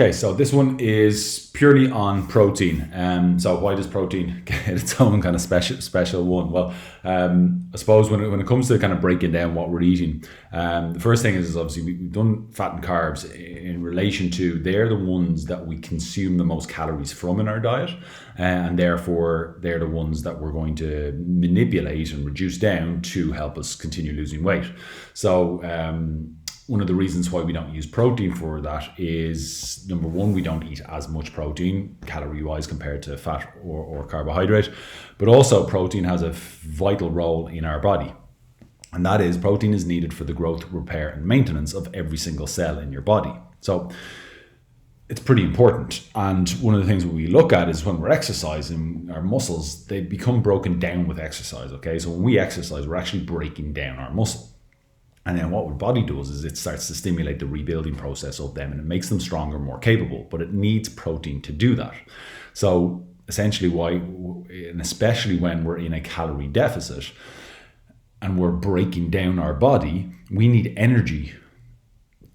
Okay, so this one is purely on protein. So why does protein get its own kind of special one? Well, I suppose when it comes to kind of breaking down what we're eating, the first thing is obviously we've done fat and carbs in relation to they're the ones that we consume the most calories from in our diet, and therefore they're the ones that we're going to manipulate and reduce down to help us continue losing weight. So one of the reasons why we don't use protein for that is, number one, we don't eat as much protein calorie wise compared to fat or carbohydrate, but also protein has a vital role in our body. And that is, protein is needed for the growth, repair, and maintenance of every single cell in your body. So it's pretty important. And one of the things that we look at is when we're exercising, our muscles, they become broken down with exercise. Okay, so when we exercise, we're actually breaking down our muscle. And then what our body does is it starts to stimulate the rebuilding process of them, and it makes them stronger, more capable, but it needs protein to do that. So essentially why, and especially when we're in a calorie deficit and we're breaking down our body, we need energy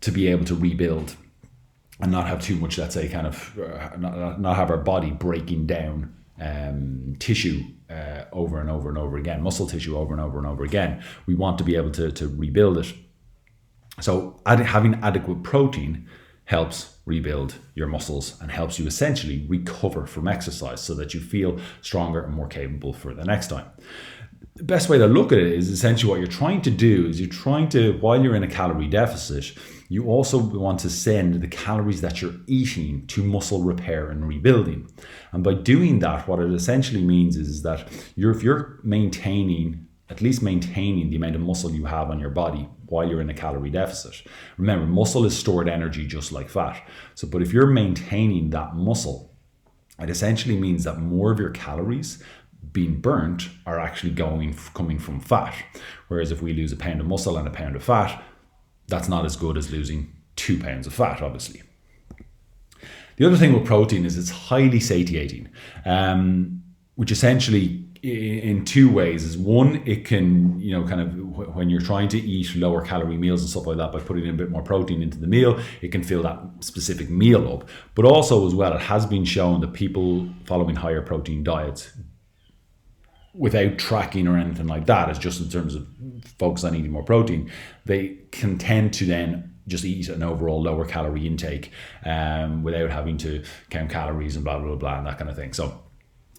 to be able to rebuild and not have too much, let's say, kind of not have our body breaking down tissue over and over and over again, muscle tissue over and over and over again. We want to be able to rebuild it. So having adequate protein helps rebuild your muscles and helps you essentially recover from exercise so that you feel stronger and more capable for the next time. The best way to look at it is essentially what you're trying to do is while you're in a calorie deficit, you also want to send the calories that you're eating to muscle repair and rebuilding. And by doing that, what it essentially means is that if you're at least maintaining the amount of muscle you have on your body while you're in a calorie deficit. Remember, muscle is stored energy just like fat. But if you're maintaining that muscle, it essentially means that more of your calories being burnt are actually coming from fat. Whereas if we lose a pound of muscle and a pound of fat, that's not as good as losing 2 pounds of fat, obviously. The other thing with protein is it's highly satiating, which essentially in two ways is one, it can, kind of when you're trying to eat lower calorie meals and stuff like that, by putting in a bit more protein into the meal, it can fill that specific meal up. But also as well, it has been shown that people following higher protein diets without tracking or anything like that, it's just in terms of focus on eating more protein, they can tend to then just eat an overall lower calorie intake without having to count calories and blah, blah, blah, and that kind of thing. So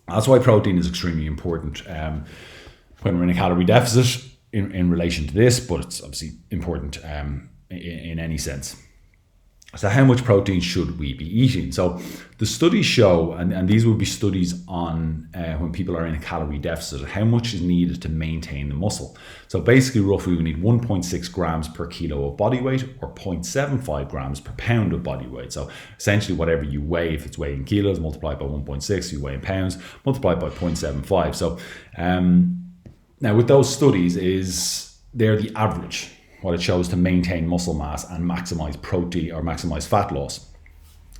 that's why protein is extremely important when we're in a calorie deficit in relation to this, but it's obviously important in any sense. So how much protein should we be eating? So the studies show, and these would be studies on when people are in a calorie deficit, how much is needed to maintain the muscle. So basically, roughly, we need 1.6 grams per kilo of body weight or 0.75 grams per pound of body weight. So essentially, whatever you weigh, if it's weighed in kilos, multiplied by 1.6, you weigh in pounds, multiplied by 0.75. So now with those studies, they're the average, what it shows to maintain muscle mass and maximize protein or maximize fat loss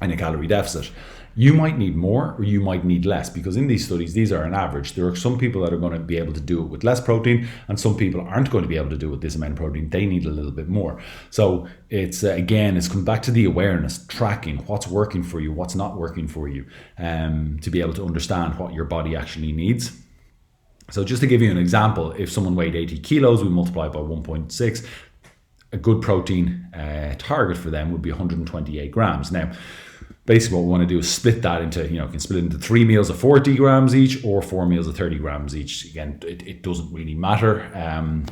in a calorie deficit. You might need more or you might need less, because in these studies, these are an average. There are some people that are going to be able to do it with less protein, and some people aren't going to be able to do it with this amount of protein. They need a little bit more. So it's it's come back to the awareness, tracking what's working for you, what's not working for you, to be able to understand what your body actually needs. So just to give you an example, if someone weighed 80 kilos, we multiply by 1.6, a good protein target for them would be 128 grams. Now, basically what we want to do is split that into, you can split it into 3 meals of 40 grams each or 4 meals of 30 grams each. Again, it doesn't really matter,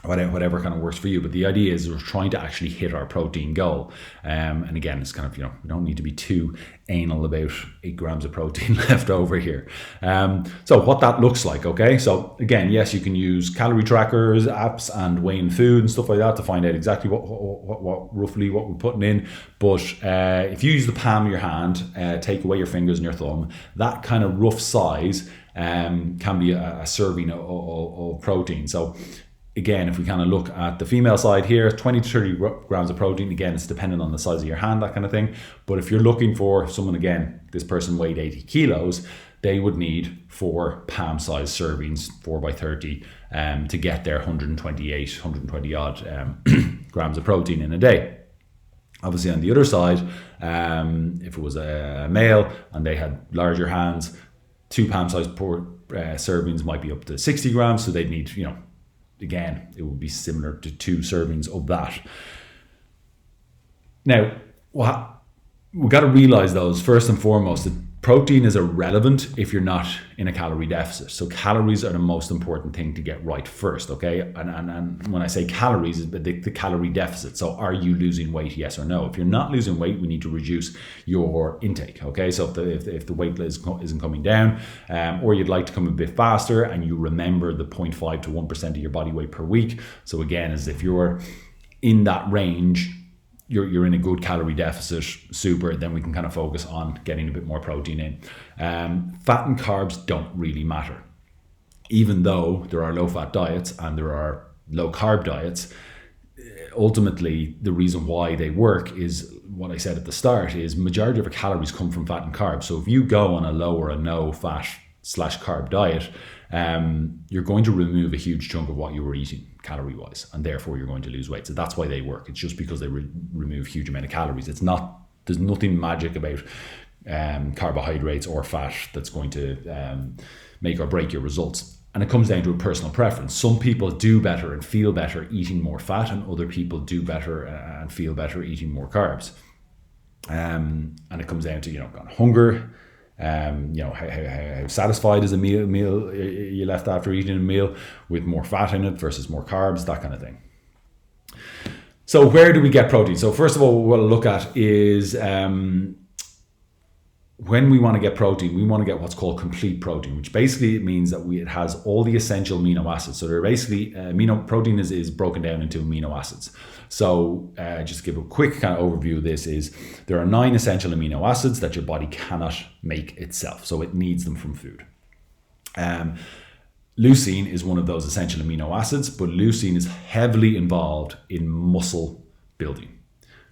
whatever kind of works for you. But the idea is we're trying to actually hit our protein goal. And again, it's kind of, we don't need to be too anal about 8 grams of protein left over here. So what that looks like, okay? So again, yes, you can use calorie trackers, apps, and weighing food and stuff like that to find out exactly what roughly what we're putting in. But if you use the palm of your hand, take away your fingers and your thumb, that kind of rough size can be a serving of protein. So again, if we kind of look at the female side here, 20 to 30 grams of protein. Again, it's dependent on the size of your hand, that kind of thing. But if you're looking for someone, again, this person weighed 80 kilos, they would need 4 palm-sized servings, 4 by 30, to get their 120 odd grams of protein in a day. Obviously, on the other side, if it was a male and they had larger hands, 2 palm-sized servings might be up to 60 grams. So they'd need, again, it would be similar to 2 servings of that. Now, we've got to realize, though, is first and foremost that protein is irrelevant if you're not in a calorie deficit. So calories are the most important thing to get right first, okay? And when I say calories, the calorie deficit. So are you losing weight, yes or no? If you're not losing weight, we need to reduce your intake, okay? So if the weight isn't coming down, or you'd like to come a bit faster, and you remember the 0.5 to 1% of your body weight per week. So again, as if you're in that range, you're in a good calorie deficit, super, then we can kind of focus on getting a bit more protein in. Fat and carbs don't really matter. Even though there are low-fat diets and there are low-carb diets, ultimately the reason why they work is what I said at the start, is majority of our calories come from fat and carbs. So if you go on a low or a no fat / carb diet, you're going to remove a huge chunk of what you were eating calorie wise, and therefore you're going to lose weight. So that's why they work. It's just because they remove a huge amount of calories. There's nothing magic about carbohydrates or fat that's going to make or break your results. And it comes down to a personal preference. Some people do better and feel better eating more fat, and other people do better and feel better eating more carbs. And it comes down to, kind of hunger, how satisfied is a meal you left after eating a meal with more fat in it versus more carbs, that kind of thing. So where do we get protein? So first of all, what we'll look at is when we want to get protein, we want to get what's called complete protein, which basically means that it has all the essential amino acids. So they're basically protein is broken down into amino acids. So just to give a quick kind of overview of this, is there are 9 essential amino acids that your body cannot make itself. So it needs them from food. Leucine is one of those essential amino acids, but leucine is heavily involved in muscle building,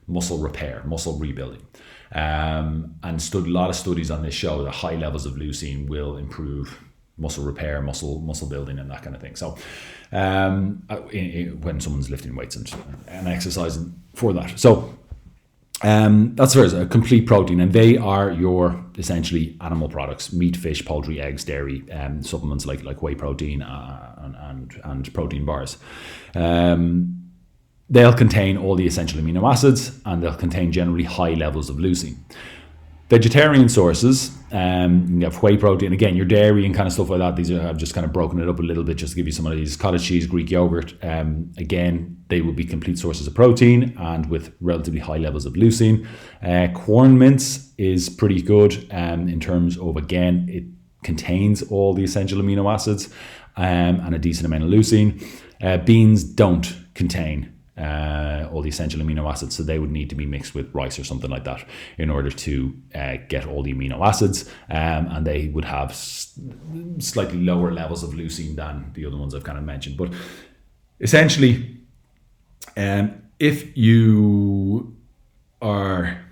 muscle repair, muscle rebuilding. And a lot of studies on this show that high levels of leucine will improve muscle repair, muscle building, and that kind of thing. So when someone's lifting weights and exercising for that. So that's first, a complete protein, and they are your essentially animal products: meat, fish, poultry, eggs, dairy, supplements like whey protein and protein bars. They'll contain all the essential amino acids, and they'll contain generally high levels of leucine. Vegetarian sources, you have whey protein, again, your dairy and kind of stuff like that. I've just kind of broken it up a little bit just to give you some of these. Cottage cheese, Greek yogurt, again, they will be complete sources of protein and with relatively high levels of leucine. Corn mince is pretty good in terms of, again, it contains all the essential amino acids and a decent amount of leucine. Beans don't contain all the essential amino acids, so they would need to be mixed with rice or something like that in order to get all the amino acids, and they would have slightly lower levels of leucine than the other ones I've kind of mentioned. But essentially, if you are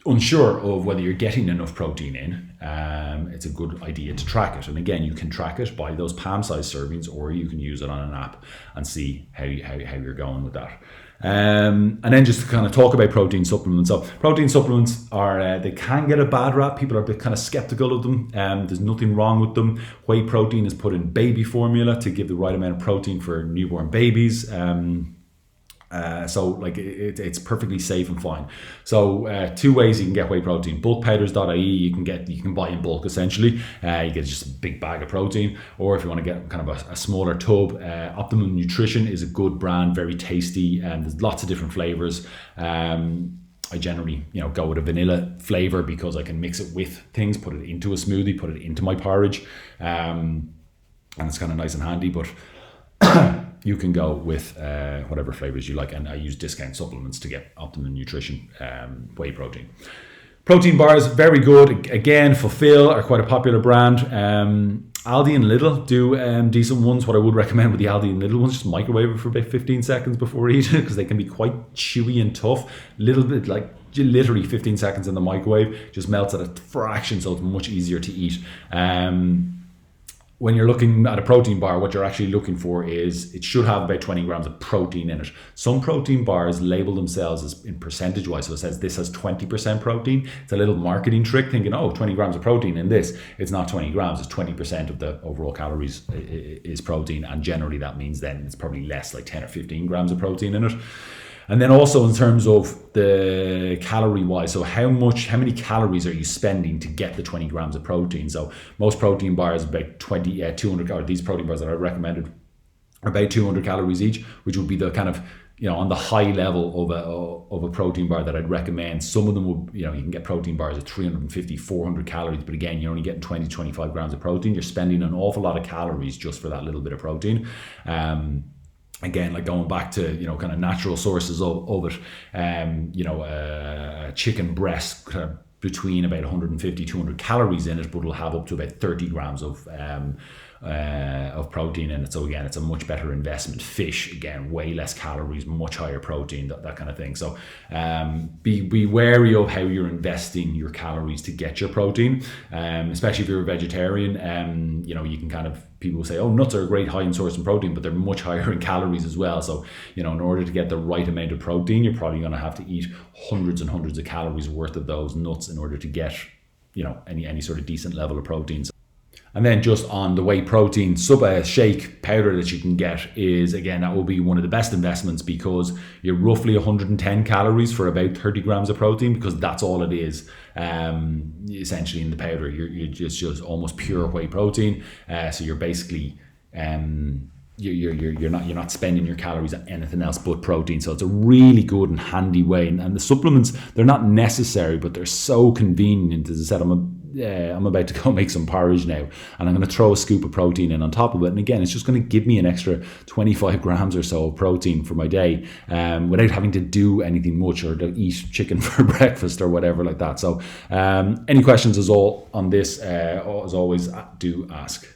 unsure of whether you're getting enough protein in, it's a good idea to track it. And again, you can track it by those palm-sized servings, or you can use it on an app and see how you're going with that. And then just to kind of talk about protein supplements. So protein supplements they can get a bad rap. People are a bit kind of skeptical of them. There's nothing wrong with them. Whey protein is put in baby formula to give the right amount of protein for newborn babies. So like it's perfectly safe and fine. So 2 ways you can get whey protein: bulkpowders.ie. You can buy in bulk essentially. You get just a big bag of protein, or if you want to get kind of a smaller tub, Optimum Nutrition is a good brand, very tasty, and there's lots of different flavors. I generally, go with a vanilla flavor because I can mix it with things, put it into a smoothie, put it into my porridge, and it's kind of nice and handy. But you can go with whatever flavors you like, and I use discount supplements to get Optimum Nutrition whey protein. Protein bars, very good. Again, Fulfill are quite a popular brand. Aldi and Lidl do decent ones. What I would recommend with the Aldi and Lidl ones, just microwave it for about 15 seconds before eating it, because they can be quite chewy and tough. Little bit like literally 15 seconds in the microwave, just melts at a fraction, so it's much easier to eat. when you're looking at a protein bar, what you're actually looking for is it should have about 20 grams of protein in it. Some protein bars label themselves as in percentage wise, so it says this has 20% protein. It's a little marketing trick, thinking, oh, 20 grams of protein in this. It's not 20 grams, it's 20% of the overall calories is protein, and generally that means then it's probably less, like 10 or 15 grams of protein in it. And then also in terms of the calorie wise, so how many calories are you spending to get the 20 grams of protein? So most protein bars about 200, or these protein bars that I recommended are about 200 calories each, which would be the kind of, on the high level of a protein bar that I'd recommend. Some of them would, you can get protein bars at 350, 400 calories, but again, you're only getting 20, 25 grams of protein. You're spending an awful lot of calories just for that little bit of protein. Again, like going back to, kind of natural sources of it, chicken breast kind of between about 150, 200 calories in it, but it'll have up to about 30 grams of protein in it. So again, it's a much better investment. Fish, again, way less calories, much higher protein, that kind of thing. So be wary of how you're investing your calories to get your protein, especially if you're a vegetarian. You can kind of, people say, oh, nuts are a great high in source in protein, but they're much higher in calories as well. So, in order to get the right amount of protein, you're probably going to have to eat hundreds and hundreds of calories worth of those nuts in order to get, any sort of decent level of protein. And then just on the whey protein shake powder that you can get is, again, that will be one of the best investments, because you're roughly 110 calories for about 30 grams of protein, because that's all it is, essentially, in the powder. You're just almost pure whey protein. So you're basically you're not spending your calories on anything else but protein. So it's a really good and handy way. And the supplements, they're not necessary, but they're so convenient. As I said, I'm about to go make some porridge now, and I'm going to throw a scoop of protein in on top of it. And again, it's just going to give me an extra 25 grams or so of protein for my day, without having to do anything much or to eat chicken for breakfast or whatever like that. So any questions on this, as always, do ask.